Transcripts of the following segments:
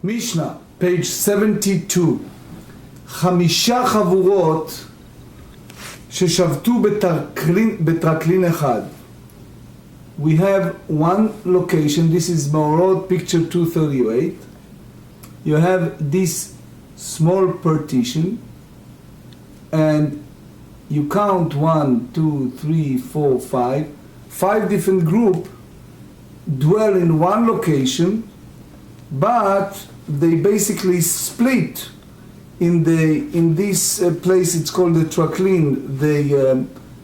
Mishnah, page 72. 5 חבורות ששבתו בטרקלין אחד. We have one location, this is Maorot, picture 238. You have this small partition, and you count 1, 2, 3, 4, 5. 5 different groups dwell in one location, but they basically split in this place. It's called the traklin.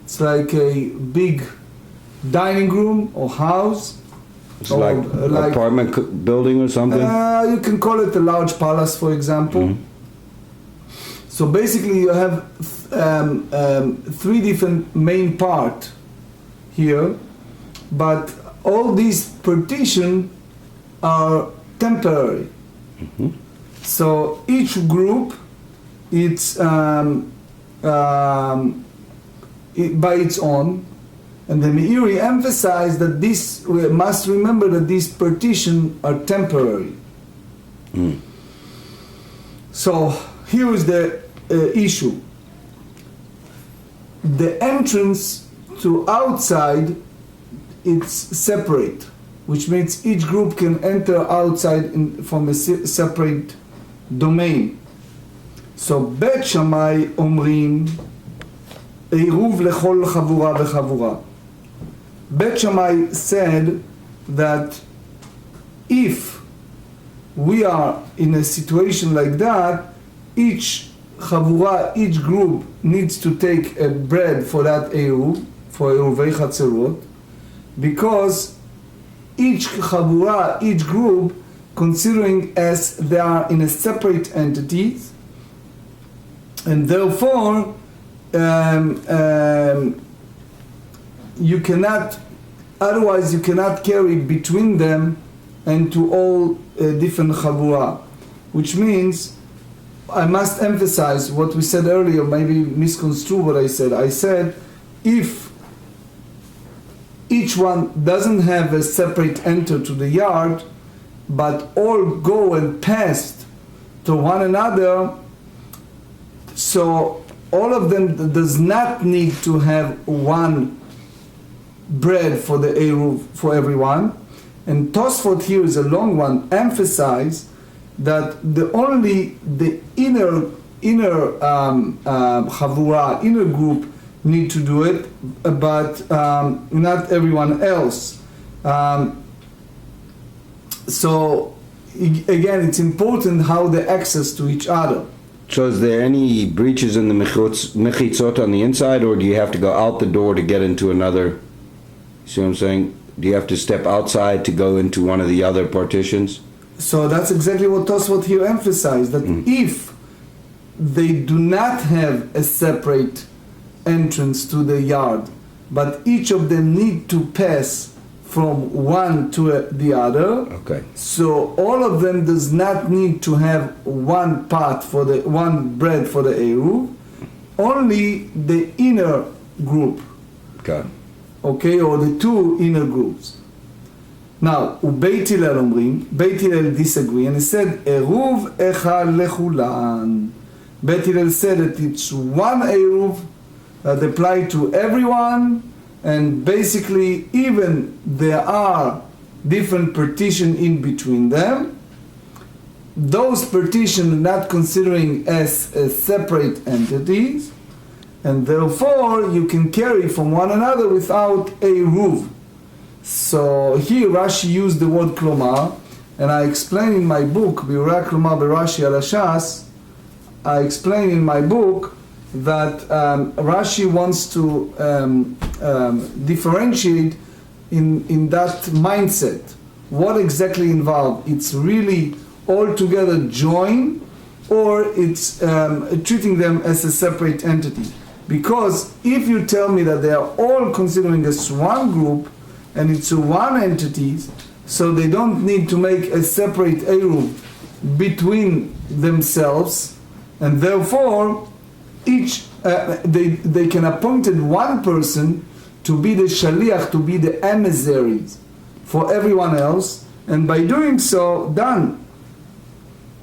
It's like a big dining room or house. It's like apartment building or something? You can call it a large palace, for example. Mm-hmm. So basically you have 3 different main parts here, but all these partitions are temporary. Mm-hmm. So each group, it's by its own. And the Meiri emphasized that we must remember that these partitions are temporary. Mm. So here is the issue. The entrance to outside, it's separate, which means each group can enter outside from a separate domain. So Bet Shammai אומרים עירוב לכל חבורה וחבורה. Bet Shammai said that if we are in a situation like that, each chavura, each group needs to take a bread for that Eruv, for Eruvei Chatzerot, because each chavura, each group, considering as they are in a separate entities, and therefore you cannot carry between them and to all different chavura, which means I must emphasize what we said earlier, maybe misconstrue what I said. I said if each one doesn't have a separate enter to the yard, but all go and pass to one another, so all of them does not need to have one bread for the Eruv for everyone. And Tosfot here is a long one, emphasize that the inner chavura, inner group need to do it, but not everyone else. So again, it's important how they access to each other. So is there any breaches in the mechitzot on the inside, or do you have to go out the door to get into another? See what I'm saying? Do you have to step outside to go into one of the other partitions? So that's exactly what Tosfot here emphasized, that if they do not have a separate entrance to the yard, but each of them need to pass from one to the other, okay. So all of them does not need to have one pot for the one bread for the Eruv, only the inner group. Okay, or the 2 inner groups. Now, Beit Hillel אומרים, Beit Hillel disagree, and he said, Eruv echad lechulan. Beit Hillel said that it's one Eruv that apply to everyone, and basically even there are different partitions in between them. Those partitions are not considering as separate entities, and therefore you can carry from one another without Eruv. So here Rashi used the word klomar, and I explain in my book, Biura Klomar Berashi al Hashas, I explain in my book that Rashi wants to differentiate in that mindset. What exactly involved? It's really all together join, or it's treating them as a separate entity. Because if you tell me that they are all considering as one group, and it's one entity, so they don't need to make a separate Eruv between themselves, and therefore each they can appoint one person to be the shaliach, to be the emissaries for everyone else, and by doing so, done.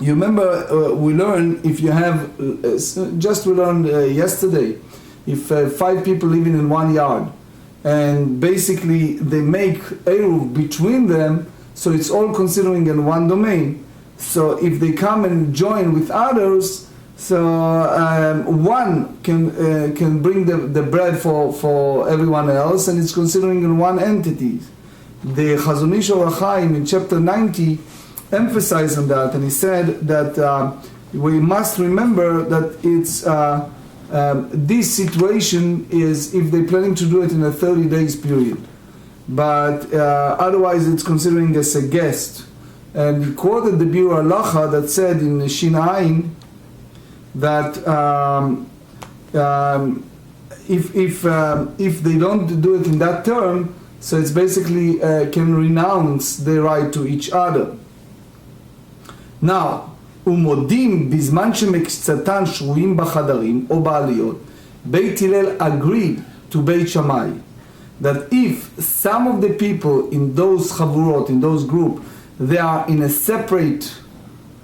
You remember we learned if you have, we learned yesterday, if 5 people living in one yard, and basically they make Eruv between them, so it's all considering in one domain. So if they come and join with others, so one can bring the bread for everyone else, and it's considering in one entity. The Chazon Ish Or HaChaim in chapter 90 emphasized on that, and he said that we must remember that it's this situation is if they're planning to do it in a 30 days period, but otherwise it's considering as a guest. And he quoted the Biur Halacha that said in Shin Ayin that if they don't do it in that term, so it's basically can renounce their right to each other. Now, ומודים בזמן שמקצתן שרויים בחדרים או בעליות, בית הלל agreed to בית שמאי that if some of the people in those חבורות, in those group, they are in a separate,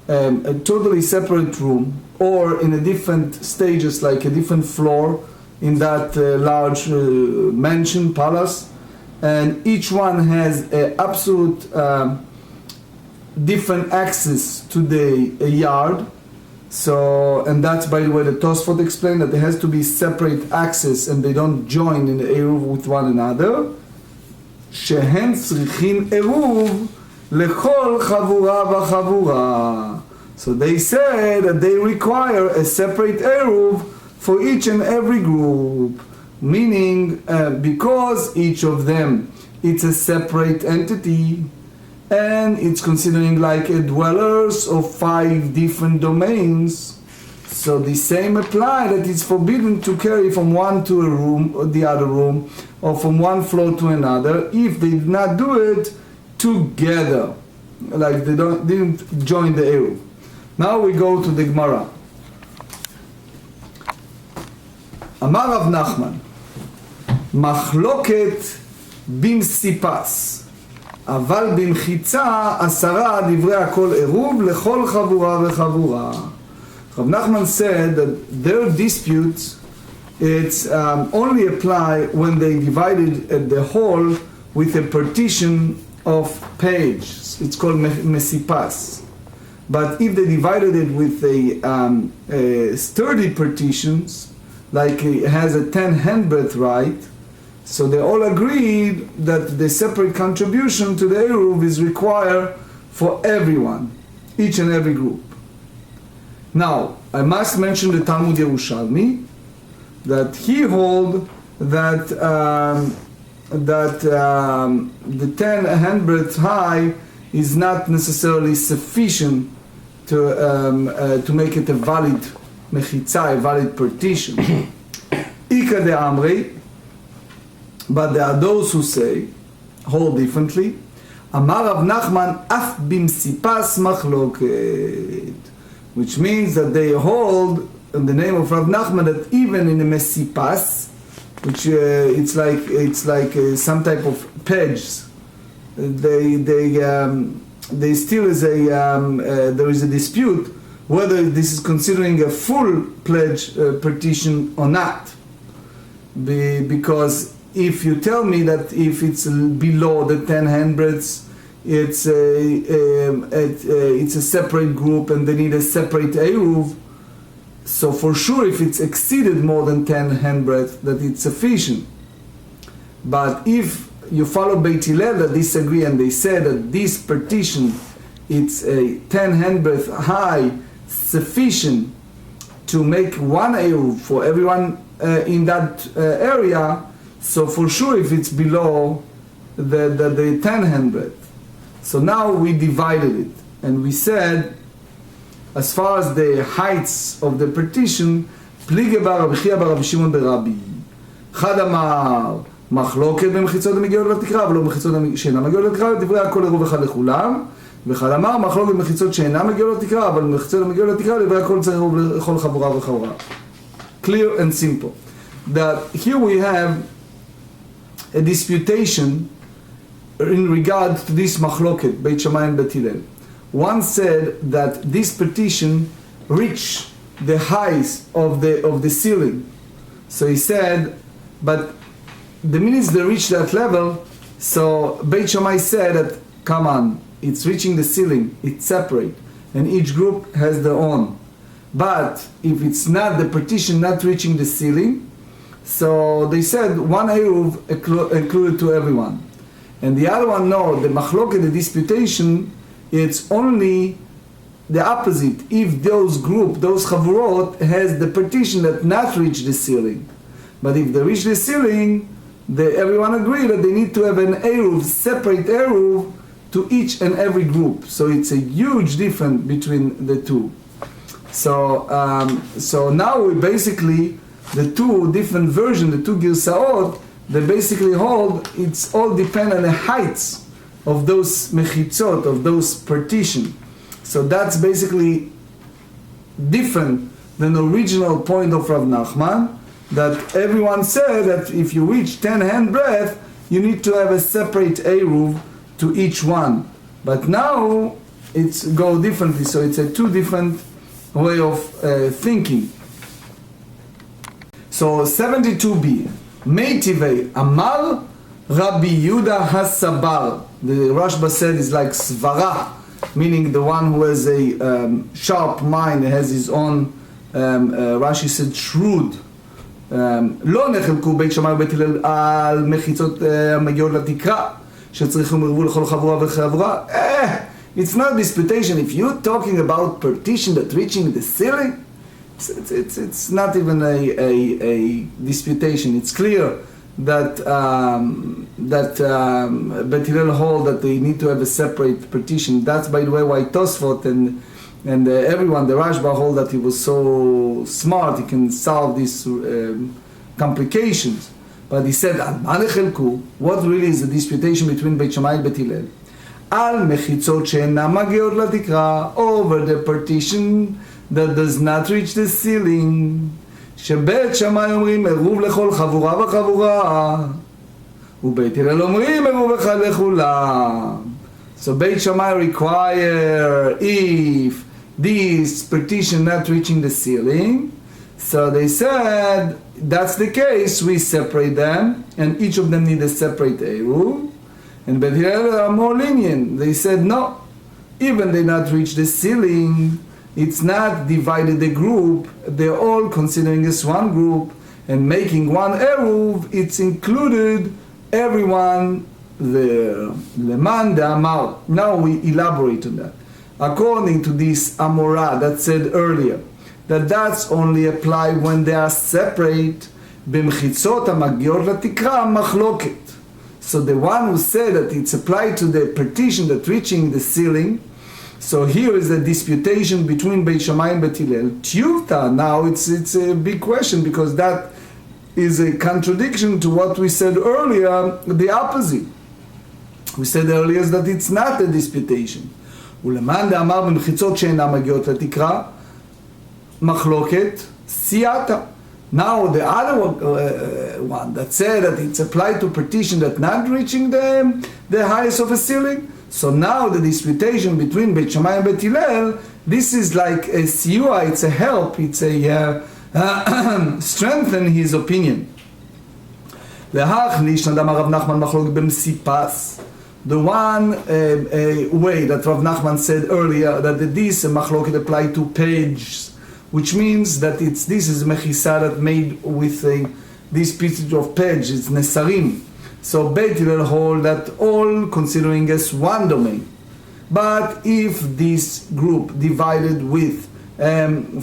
a totally separate room, or in a different stages, like a different floor in that large mansion, palace, and each one has an absolute different access to the yard. So, and that's by the way the Tosfot explained that there has to be separate access and they don't join in the Eruv with one another. שהם צריכים עירוב לכל חבורה וחבורה. So they said that they require a separate Eruv for each and every group, meaning because each of them it's a separate entity and it's considering like a dwellers of 5 different domains, so the same apply that it's forbidden to carry from one to a room or the other room, or from one floor to another, if they did not do it together, like they didn't join the Eruv. Now we go to the Gemara. Amar Rav Nachman, מחלוקת במסיפס, אבל במחיצה 10 דברי הכל עירוב לכל חבורה וחבורה. Rav Nachman said that their disputes it's only apply when they divided the whole with a partition of pages. It's called mesipas. But if they divided it with a sturdy partitions, like it has a 10 handbreadth right, so they all agreed that the separate contribution to the Eruv is required for everyone, each and every group. Now, I must mention the Talmud Yerushalmi, that he hold that the 10 handbreadth high is not necessarily sufficient to make it a valid mechitza, a valid partition. Ika de Amri, but there are those who say, hold differently. Amar Rav Nachman af bimsipas machloket, which means that they hold in the name of Rav Nachman that even in the mesipas, which it's like some type of pegs, they still is there is a dispute whether this is considering a full pledge partition or not, because if you tell me that if it's below the 10 handbreadths, it's a separate group and they need a separate Eruv, so for sure if it's exceeded more than 10 handbreadths, that it's sufficient. But if you follow Beit Hillel that disagree and they say that this partition, it's a 10 handbreadth high, sufficient to make one Eruv for everyone in that area, so for sure if it's below the 10 handbreadth. So now we divided it and we said, as far as the heights of the partition, פליגי בר רבי חייא בר רבי שמעון ברבי. אחד אמר מחלוקת במחיצות המגיעות לתקרה ולא במחיצות שאינן מגיעות לתקרה, דברי הכל עירוב אחד לכולם. ואחד אמר מחלוקת במחיצות שאינן מגיעות לתקרה אבל במחיצות המגיעות לתקרה, דברי הכל צריך עירוב לכל חבורה וחבורה. Clear and simple. That here we have a disputation in regard to this מחלוקת, בית שמאי ובית הלל. One said that this partition reached the height of the ceiling. So he said, but the minute they reach that level, so Beit Shammai said that, come on, it's reaching the ceiling, it's separate, and each group has their own. But if it's not, the partition not reaching the ceiling, so they said one Eruv included to everyone. And the other one, no, the machloket, the disputation, it's only the opposite. If those group, those chavurot, has the partition that not reach the ceiling. But if they reach the ceiling, everyone agree that they need to have an Eruv, separate Eruv, to each and every group. So it's a huge difference between the two. So now we basically, the two different versions, the two Girsaot, they basically hold, it's all depend on the heights of those mechitzot, of those partition. So that's basically different than the original point of Rav Nachman, that everyone said that if you reach 10 handbreadth, you need to have a separate Eruv to each one. But now it's go differently, so it's a two different way of thinking. So 72b, Meitivei Amar Rabbi Yehuda Hasabar. The Rashba said is like Svara, meaning the one who has a sharp mind, has his own, Rashi said shrewd. לא נחלקו בית שמאי ובית הלל על מחיצות המגיעות לתקרה שצריכים ערבו לכל חבורה וחבורה. It's not disputation. If you're talking about partition that reaching the ceiling, it's not even a disputation. It's clear that Bet Hillel hold that they need to have a separate partition. That's, by the way, why Tosfot and everyone, the Rashba, hold that he was so smart, he can solve these complications. But he said, what really is the disputation between Beit Shammai and Bet Hillel? Al mechitzot she'enam magiot latikra, over the partition that does not reach the ceiling. שבית שמאי אומרים עירוב לכל חבורה וחבורה, ובית הלל אומרים עירוב אחד לכולם. So Beit Shammai require, if this partition not reaching the ceiling, so they said that's the case, we separate them, and each of them need a separate Eruv. And Beit Hillel are more lenient. They said no, even they not reach the ceiling, it's not divided the group, they're all considering as one group, and making one Eruv, it's included everyone there. Leman de Amar. Now we elaborate on that. According to this Amorah that said earlier, that's only apply when they are separate, במחיצות המגיעות לתקרה מחלוקת. So the one who said that it's applied to the partition that reaching the ceiling, so here is a disputation between Beit Shammai and Bet Hillel. Tiyuvta, now it's a big question, because that is a contradiction to what we said earlier, the opposite. We said earlier that it's not a disputation. ולמאן דאמר במחיצות שאינן מגיעות לתקרה מחלוקת סייעתא. Now the other one that said that it's applied to partition that not reaching the highest of a ceiling. So now the disputation between Beit Shammai and Bet Hillel, this is like a siyua, it's a help, it's a strengthen his opinion. להך לישנא דאמר רב נחמן מחלוקת במסיפס. The one way that Rav Nachman said earlier, that this machloket apply to pages, which means that this is mechisa that made with this piece of page, it's nesarim. So Beit Hillel hold that all considering as one domain. But if this group divided with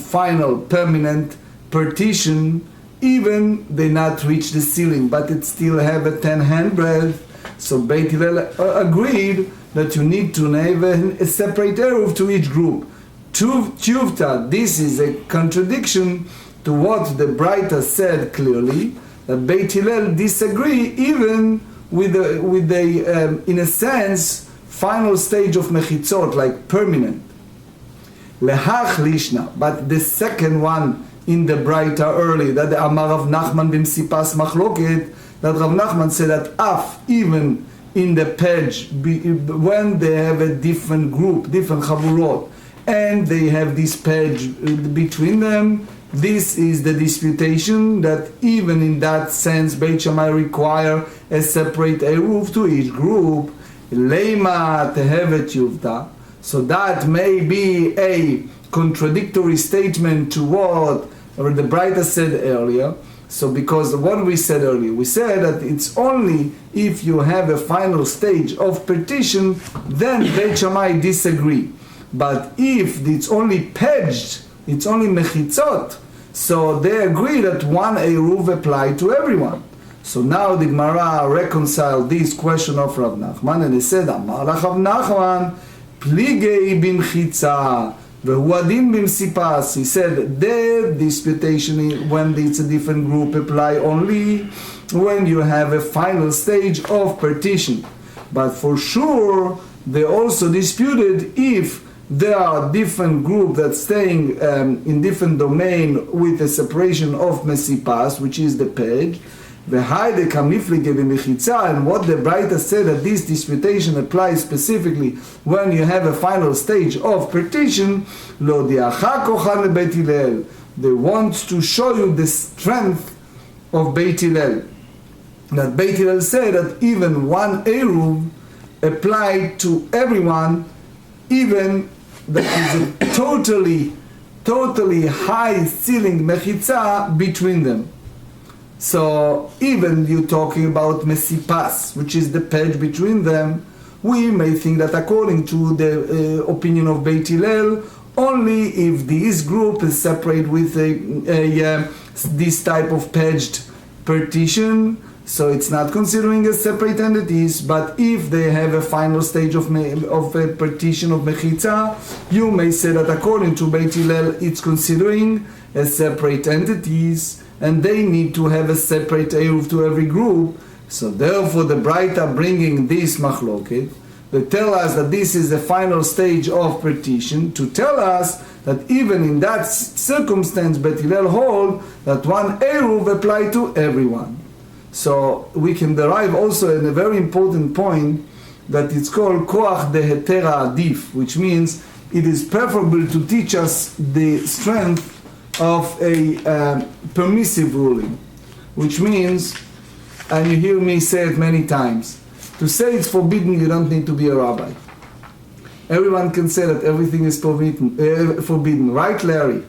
final permanent partition, even they not reach the ceiling, but it still have a 10 handbreadth. So Beit Hillel agreed that you need to have a separate Eruv to each group. Tiyuvta, this is a contradiction to what the Braita said clearly, that Beit Hillel disagree even with the in a sense, final stage of mechitzot, like permanent. Lehach lishna, but the second one in the Braita early, that the Amar of Nachman b'msipas machloket, that Rav Nachman said that even in the page when they have a different group, different chavurot, and they have this page between them. This is the disputation that even in that sense Beit Shammai require a separate eruv to each group. Leima tehevet yuvta. So that may be a contradictory statement to what the Braita said earlier. So because what we said earlier, we said that it's only if you have a final stage of partition, then Beit Shammai disagree. But if it's only paged, it's only mechitzot, so they agree that one eruv apply to everyone. So now the Gemara reconciled this question of Rav Nachman, and they said, Amar Rav Nachman, pligei b'mchitza, v'huadin b'msipas. He said, the disputation when it's a different group apply only when you have a final stage of partition. But for sure, they also disputed if there are different groups that staying in different domain with a separation of mesipas, which is the page. And what the Braita said that this disputation applies specifically when you have a final stage of partition. They want to show you the strength of Beit Hillel. That Beit Hillel said that even one eruv applied to everyone, even that is a totally high ceiling mechitza between them. So even you talking about mesipas, which is the page between them, we may think that according to the opinion of Beit Hillel, only if this group is separate with this type of paged partition, so it's not considering as separate entities. But if they have a final stage of a partition of mechitza, you may say that according to Beit Hillel, it's considering as separate entities, and they need to have a separate eruv to every group. So therefore the Braita bringing this machloket, they tell us that this is the final stage of partition, to tell us that even in that circumstance Beit Hillel hold that one eruv apply to everyone. So we can derive also in a very important point that it's called koach dehetera adif, which means it is preferable to teach us the strength of a permissive ruling, which means, and you hear me say it many times, to say it's forbidden, you don't need to be a rabbi. Everyone can say that everything is forbidden, right, Larry?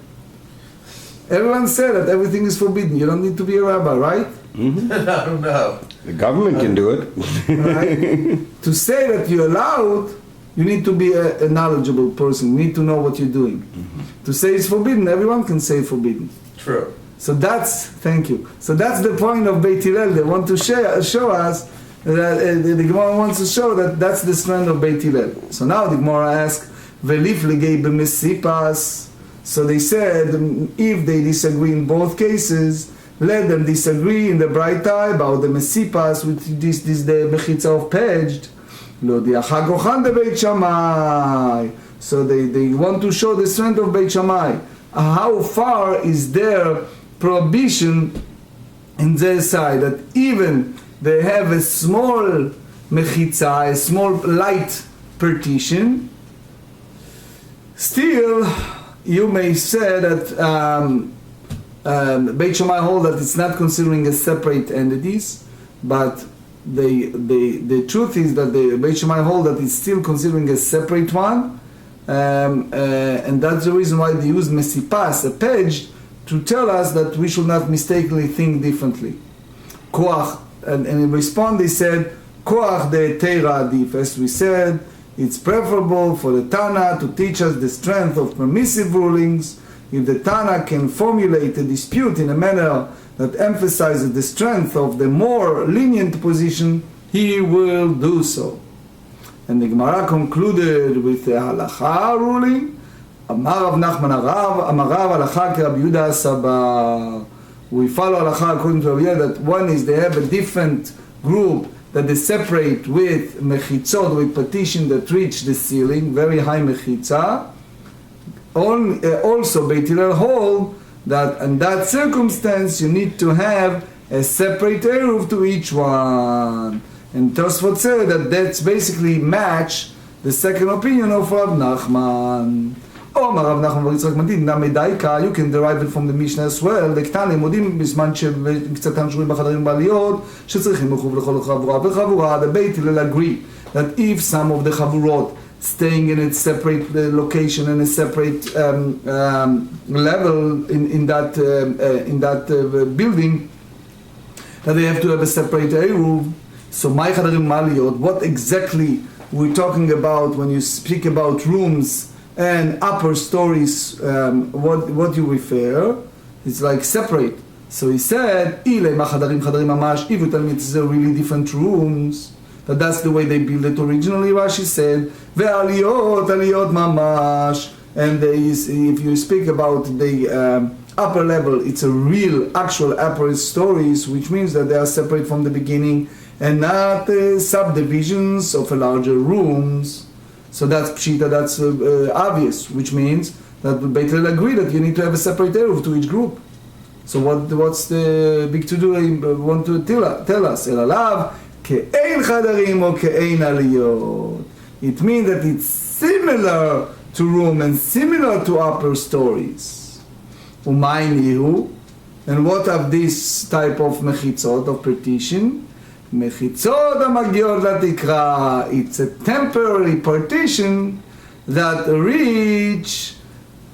Everyone said that everything is forbidden, you don't need to be a rabbi, right? Mm-hmm. I don't know. The government can do it. Right? To say that you're allowed, you need to be a knowledgeable person. You need to know what you're doing. Mm-hmm. To say it's forbidden, everyone can say forbidden. True. So thank you. So that's the point of Beit Hillel. They want to show us that the Gemara wants to show that that's the strength of Beit Hillel. So now the Gemara asks, "Velif legei b'mesipas." So they said, if they disagree in both cases, let them disagree in the Braita about the mesipas, which this the mechitza of paged. So they want to show the strength of Beit Shammai. How far is their prohibition in their side, that even they have a small mechitza, a small light partition, still you may say that Beit Shammai hold that it's not considering as separate entities, but the truth is that the Beit Shammai hold that it's still considering a separate one, and that's the reason why they use mesipas, a page, to tell us that we should not mistakenly think differently. Koach, and in response they said, Koach de teira adif. As we said, it's preferable for the Tana to teach us the strength of permissive rulings. If the Tana can formulate a dispute in a manner that emphasizes the strength of the more lenient position, he will do so. And the Gemara concluded with the halacha ruling. Amar Rav Nachman Arav, Amar Rav halacha Rabbi Yehuda Saba. We follow halacha according to Rabbi Yehuda that one is they have a different group that they separate with mechitzot, with partition that reach the ceiling, very high mechitza. Also Beit Hillel hold that in that circumstance you need to have a separate eruv to each one. And Tosfot said that that's basically match the second opinion of Rav Nachman. Or Rav Nachman Yitzchak Matid, Namedaika, you can derive it from the Mishnah as well. לקטן, הם מודים בזמן שקצתם שרואים בחדרים בעליות, שצריכים לחוב לכל חבורה וחבורה. The Beit Hillel agree that if some of the חבורות staying in a separate location and a separate level in that building, that they have to have a separate Eruv. So, my Chadarim Maliyot, what exactly we're talking about when you speak about rooms and upper stories, what you refer, it's like separate. So he said, if you tell me it's really different rooms, that's the way they built it originally. Rashi said, ve'aliyot, aliyot mamash. And if you speak about the upper level, it's a real, actual upper stories, which means that they are separate from the beginning and not subdivisions of a larger rooms. So that's pshita, that's obvious, which means that the Beit Hillel agree that you need to have a separate eruv to each group. So what's the big to do? Want to tell us? Elalav ke'ein chadarim or ke'ein aliyot. It means that it's similar to room and similar to upper stories. Umaynihu, and what of this type of mechitzot, of partition? Mechitzot amagiot latikra. It's a temporary partition that reach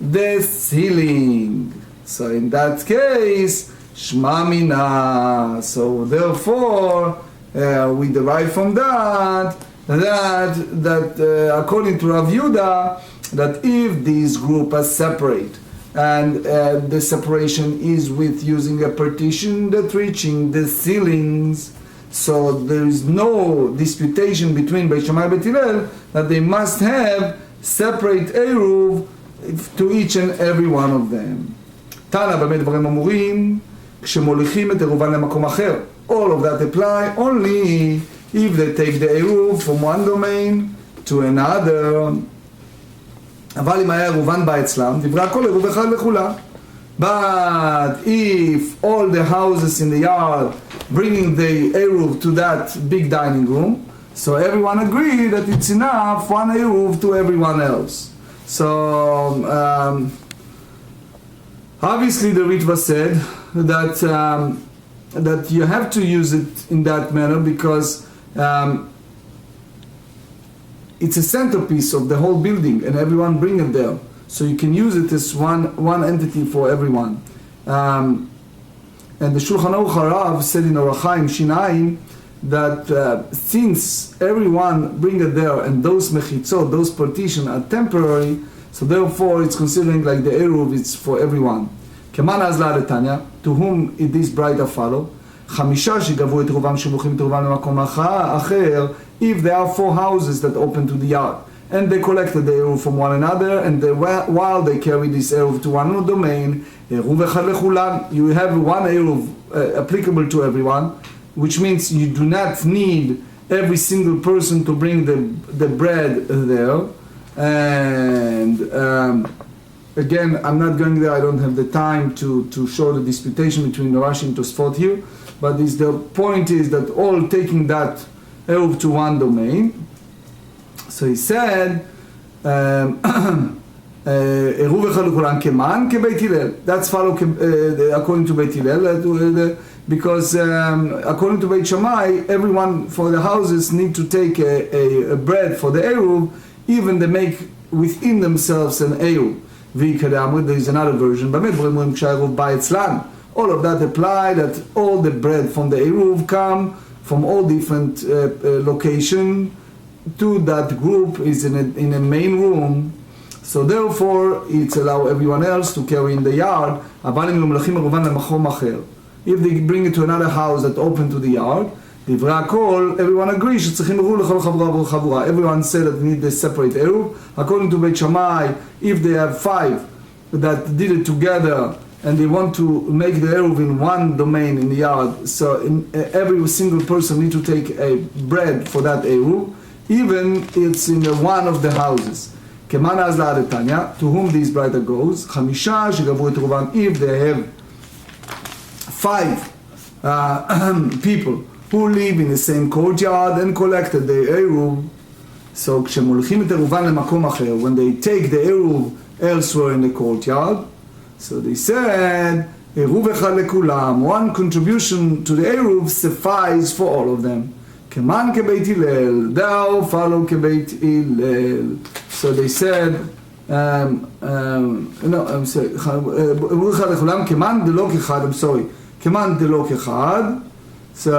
the ceiling. So in that case, shma mina. So therefore, we derive from that according to Rav Yehuda, that if these groups are separate and the separation is with using a partition that reaching the ceilings, so there is no disputation between Beit Shammai and Beit Hillel that they must have separate eruv to each and every one of them. Tana במה דברים אמורים כשמוליכים את עירובן למקום אחר. All of that apply only if they take the eruv from one domain to another. אבל אם היה עירובן בא אצלם, דברה כל עירוב אחד לכולה. But if all the houses in the yard bringing the eruv to that big dining room, so everyone agree that it's enough one eruv to everyone else. So obviously the Ritva said that you have to use it in that manner because it's a centerpiece of the whole building and everyone bring it there. So you can use it as one entity for everyone. And the Shulchan Aruch Harav said in Orachaim Shinaim that since everyone bring it there and those mechitzot, those partitions are temporary, so therefore it's considering like the eruv is for everyone. Keman azla letanya, to whom it is brighter follow. Chamisha shigavru et rubam shemuchim et rubam lemakom acher. If there are 4 houses that open to the yard, and they collected the eruv from one another, and while they carry this eruv to one domain, eruv echad lechulam, you have one eruv applicable to everyone, which means you do not need every single person to bring the bread there. And again, I'm not going there, I don't have the time to show the disputation between Rashi and Tosfot here, but the point is that all taking that eruv to one domain. So he said, Eruv echad l'kulan keman kebeit Hillel. That's follow according to Beit Hillel, because according to Beit Shammai, everyone for the houses need to take a bread for the eruv, even they make within themselves an eruv. There is another version. All of that apply, that all the bread from the eruv come from all different locations to that group is in a main room, so therefore it's allow everyone else to carry in the yard. If they bring it to another house that open to the yard, everyone agrees. Everyone said that they need a separate eruv. According to Beit Shammai, if they have 5 that did it together and they want to make the eruv in one domain in the yard, so every single person need to take a bread for that eruv, even it's in one of the houses. Keman azla adetanya, to whom this brighter goes, Chamisha shegavru et rubam, if they have 5 people who live in the same courtyard and collected the Eruv. So כשהם הולכים את עירובן למקום אחר, when they take the Eruv elsewhere in the courtyard, so they said, עירוב אחד לכולם, one contribution to the Eruv suffice for all of them. כמן כבית הלל, thou follow כבית הלל. So they said, no, I'm sorry, עירוב אחד לכולם, כמן דלא כחד, I'm sorry, כמן דלא כחד. So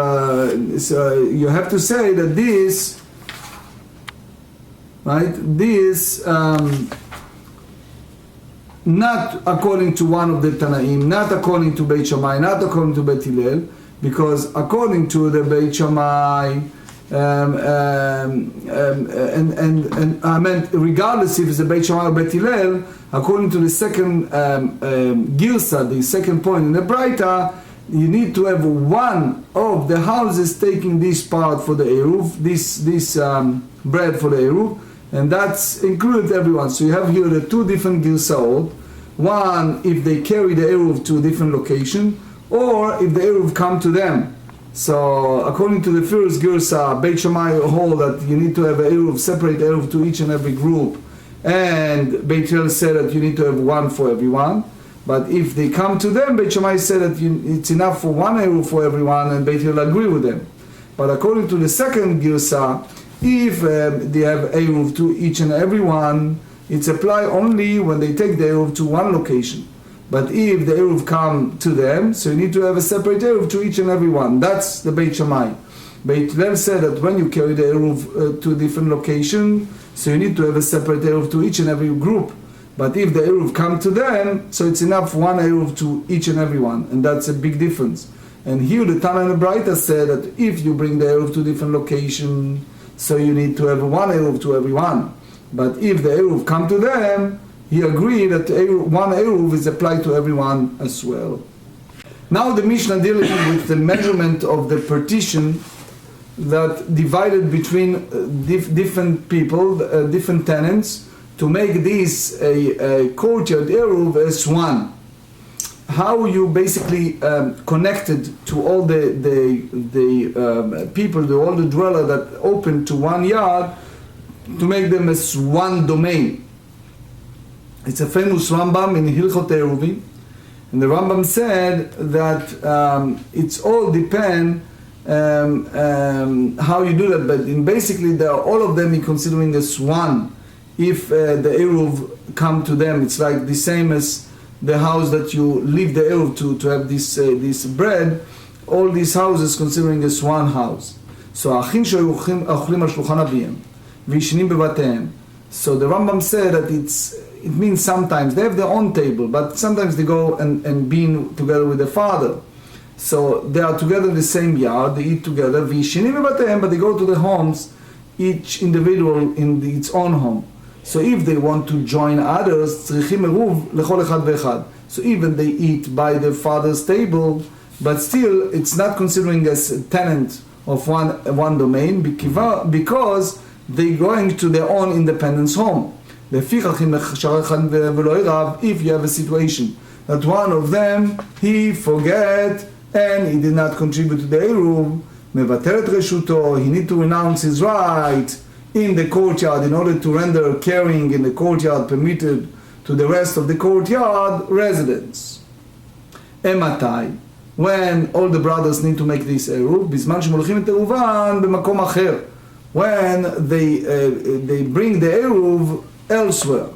you have to say that this, right, this, not according to one of the Tanaim, not according to Beit Shammai, not according to Beit Hillel, because according to the Beit Shammai, and I meant regardless if it's the Beit Shammai or Beit Hillel, according to the second Girsa, the second point in the Braita, you need to have one of the houses taking this part for the Eruv, this bread for the Eruv, and that's included everyone. So you have here the two different Girsaot. One, if they carry the Eruv to a different location, or if the Eruv come to them. So according to the first Girsa, Beit Shammai hold that you need to have an Eruv, separate Eruv to each and every group, and Beit Hillel said that you need to have one for everyone. But if they come to them, Beit Shammai said that it's enough for one Eruv for everyone, and Beit Hillel agree with them. But according to the second Girsa, if they have Eruv to each and every one, it's apply only when they take the Eruv to one location. But if the Eruv come to them, so you need to have a separate Eruv to each and every one. That's the Beit Shammai. Beit Hillel said that when you carry the Eruv to a different location, so you need to have a separate Eruv to each and every group. But if the Eruv come to them, so it's enough one Eruv to each and every one. And that's a big difference. And here the Tana and the Braita said that if you bring the Eruv to different location, so you need to have one Eruv to everyone. But if the Eruv come to them, he agreed that one Eruv is applied to everyone as well. Now the Mishnah dealing with the measurement of the partition that divided between different people, different tenants, to make this a courtyard Eruv as one. How you basically connected to all the people, all the dweller that open to one yard, to make them as one domain. It's a famous Rambam in Hilchot Eiruvin, and the Rambam said that it's all depend how you do that, but basically all of them is considering as one. If the Eruv come to them, it's like the same as the house that you leave the Eruv to have this bread. All these houses considering as one house. So Achin שהיו אוכלים על שולחן אביהם וישנים בבתיהם. So the Rambam said that it means sometimes they have their own table, but sometimes they go and being together with their father. So they are together in the same yard, they eat together, וישנים בבתיהם, but they go to the homes, each individual in its own home. So if they want to join others, צריכים עירוב לכל אחד ואחד. So even they eat by their father's table, but still it's not considering as a tenant of one domain, because they're going to their own independence home. If you have a situation that one of them, he forget and he did not contribute to the Eruv, מבטל את רשותו, he need to renounce his right in the courtyard in order to render carrying in the courtyard permitted to the rest of the courtyard residence. Ematai, when all the brothers need to make this Eruv, בזמן שמולכים את עירובן במקום אחר, when they bring the Eruv elsewhere,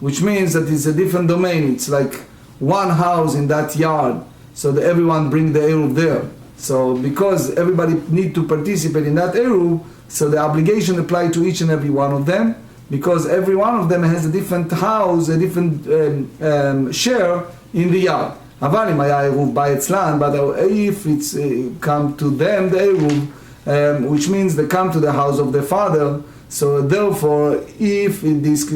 which means that it's a different domain. It's like one house in that yard, so that everyone bring the Eruv there. So because everybody need to participate in that Eruv, so the obligation apply to each and every one of them, because every one of them has a different house, a different share in the yard. אבל אם היה עירוב בא אצלן, but if it's come to them, the Eruv, which means they come to the house of their father, so therefore, if in this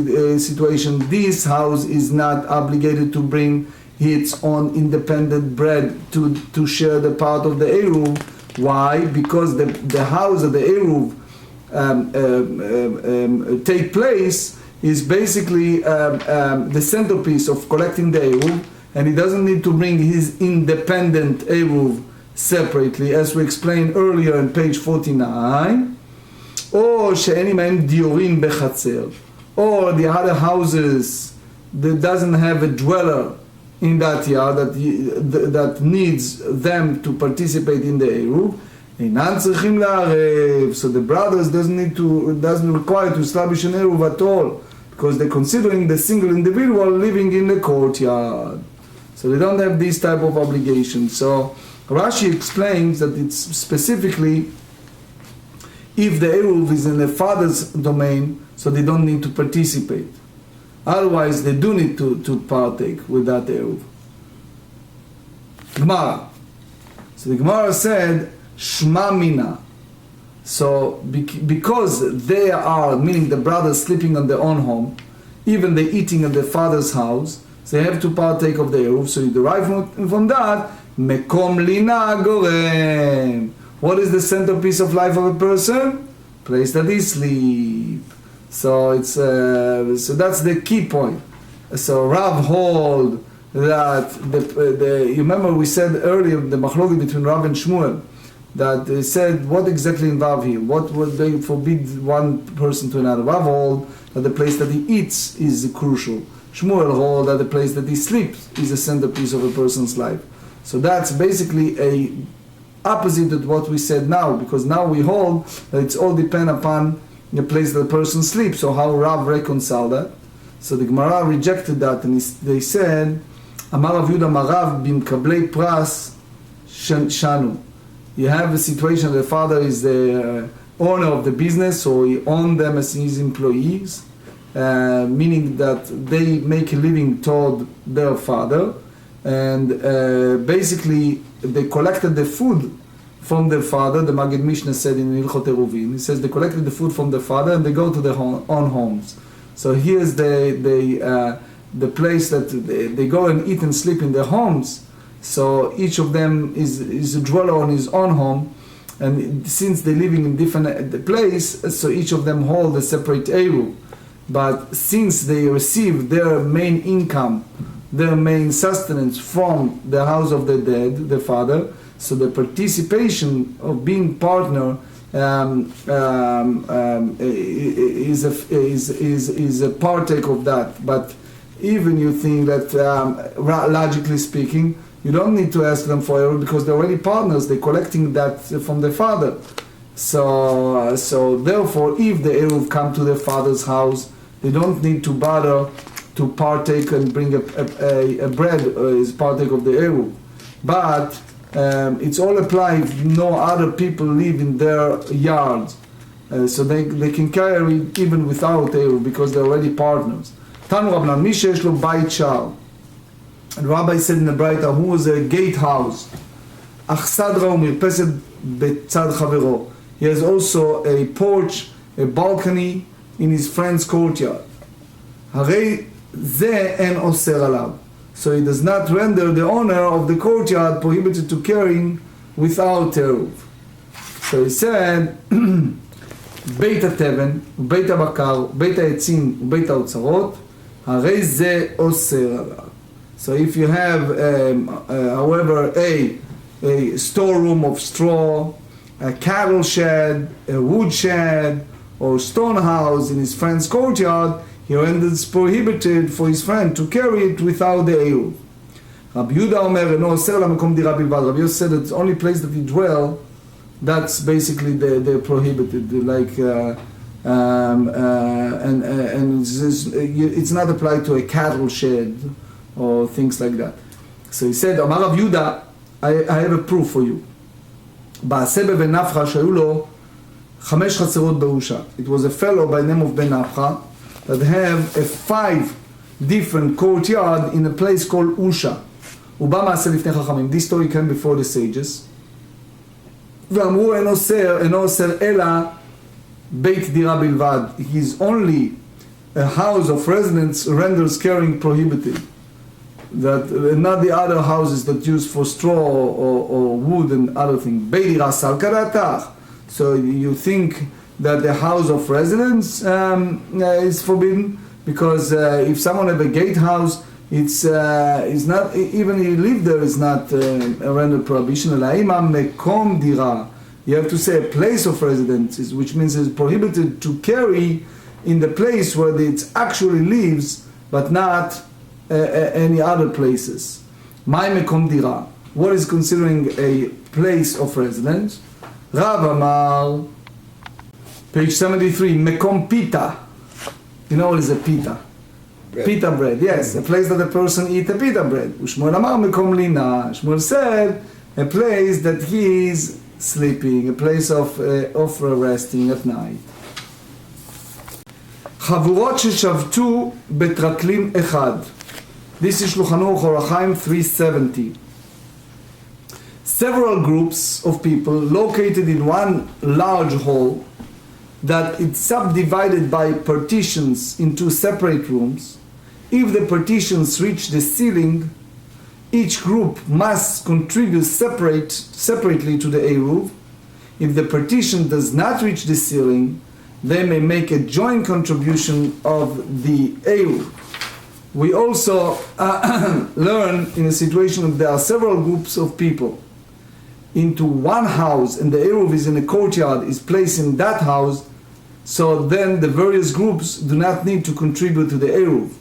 situation, this house is not obligated to bring its own independent bread to share the part of the Eruv. Why? Because the house of the Eruv take place is basically the centerpiece of collecting the Eruv, and he doesn't need to bring his independent Eruv separately, as we explained earlier in page 49, or שאין עמהם דיורים בחצר, or the other houses that doesn't have a dweller in that yard that needs them to participate in the Eruv, אינם צריכים לערב, so the brothers doesn't require to establish an Eruv at all, because they're considering the single individual living in the courtyard. So they don't have this type of obligation. So Rashi explains that it's specifically if the Eruv is in the father's domain, so they don't need to participate. Otherwise, they do need to partake with that Eruv. Gemara. So the Gemara said, Shma Mina. So because they are, meaning the brothers sleeping on their own home, even they eating at their father's house, so they have to partake of the Eruv. So you derive from that, Mekom Lina Gorem. What is the centerpiece of life of a person? Place that he sleep. So it's so that's the key point. So Rav hold that you remember we said earlier the machloket between Rav and Shmuel, that they said what exactly involved here? What would they forbid one person to another? Rav hold that the place that he eats is crucial. Shmuel hold that the place that he sleeps is the centerpiece of a person's life. So that's basically a opposite of what we said now, because now we hold that it's all depend upon the place that the person sleeps. So how Rav reconciled that? So the Gemara rejected that, and they said, Amar Rav Yehuda Marav bim kablei pras shanu. You have a situation the father is the owner of the business, so he owns them as his employees, meaning that they make a living toward their father, and basically they collected the food from their father. The Maggid Mishnah said in Hilchot Eiruvin, he says they collected the food from the father and they go to their own homes. So here's the place that they go and eat and sleep in their homes. So each of them is a dweller on his own home, and since they're living in different place, so each of them hold a separate Eruv. But since they receive their main income, their main sustenance from the house of the dead, the father, so the participation of being partner is a partake of that. But even you think that logically speaking, you don't need to ask them for Eruv because they're already partners. They're collecting that from the father. So therefore, if the Eruv come to their father's house, they don't need to bother to partake and bring a bread as partake of the Eruv. But it's all applied if no other people live in their yards. So they can carry it even without Eruv because they're already partners. Tanu Rabbanan, mi sheyesh lo bayit shar. And Rabbi said in the Braita, who was a gatehouse, ach sadra umirpeset betzad chavero. He has also a porch, a balcony in his friend's courtyard. Harei ze en oser alav. So he does not render the owner of the courtyard prohibited to carrying without Eruv. So he said, בית התבן, ובית הבקר, ובית העצים, ובית האוצרות, הרי זה אוסר עליו. So if you have, however, a storeroom of straw, a cattle shed, a wood shed, or stone house in his friend's courtyard, he renders prohibited for his friend to carry it without the Eruv. Rabbi Yehuda Omer, no, Oser LaMakom Dira Bilvad. Rabbi Yehuda said that the only place that he dwell, that's basically they're prohibited. Like, and it's not applied to a cattle shed or things like that. So he said, Amar Rav Yehuda, I have a proof for you. Ba'aseh ben Nafcha שהיו לו 5 חצרות באושה. It was a fellow by the name of Ben Nafcha that have a 5 different courtyard in a place called Usha. ובא מעשה לפני חכמים. This story came before the sages. ואמרו אינו אוסר אלא בית דירה בלבד. He is only a house of residence renders carrying prohibited. That not the other houses that use for straw or wood and other things. בית דירה סל כדעתך. So you think that the house of residence is forbidden? Because if someone have a gatehouse, It's not, even he lived there is not a rendered prohibition. Mekom dira. You have to say a place of residence, which means it's prohibited to carry in the place where it actually lives, but not any other places. My mekom dira. What is considering a place of residence? Rav Amar, page 73, mekom pita. You know what is a pita? Bread. Pita bread, yes, a place that a person eats a pita bread. Shmuel Amar mekom lina. Shmuel said a place that he is sleeping, a place of resting at night. חבורות ששבתו בטרקלין אחד. This is Shulchan Aruch Orach Chaim 370. Several groups of people located in one large hall that it's subdivided by partitions into separate rooms. If the partitions reach the ceiling, each group must contribute separately to the Eruv. If the partition does not reach the ceiling, they may make a joint contribution of the Eruv. We also learn in a situation that there are several groups of people into one house and the Eruv is in a courtyard, is placed in that house, so then the various groups do not need to contribute to the Eruv.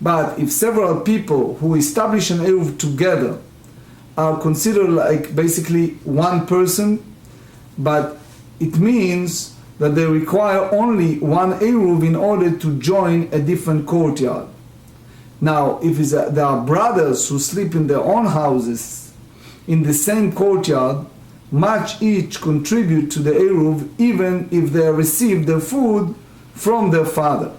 But if several people who establish an Eruv together are considered like basically one person, but it means that they require only one Eruv in order to join a different courtyard. Now, if there are brothers who sleep in their own houses in the same courtyard, must each contribute to the Eruv even if they receive their food from their father.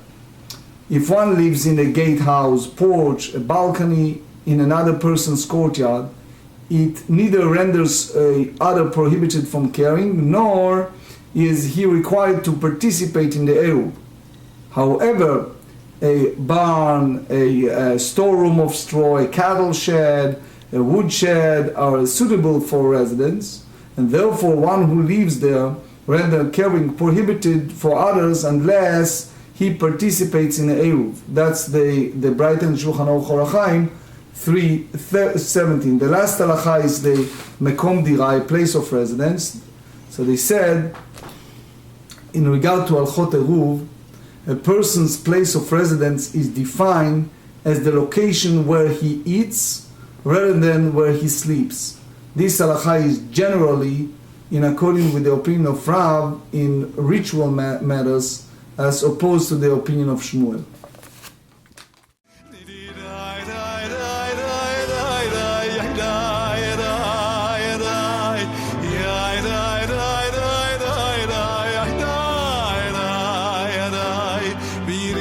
If one lives in a gatehouse, porch, a balcony in another person's courtyard, it neither renders other prohibited from carrying, nor is he required to participate in the Eruv. However, a barn, a storeroom of straw, a cattle shed, a wood shed are suitable for residence, and therefore one who lives there render carrying prohibited for others unless he participates in the Eruv. That's the Brighton Shulchan Aruch Orach Chaim 3:17. The last halacha is the mekom dira, a place of residence. So they said, in regard to Alchot Eruv, a person's place of residence is defined as the location where he eats rather than where he sleeps. This halacha is generally in accordance with the opinion of Rav in ritual matters, as opposed to the opinion of Shmuel. Be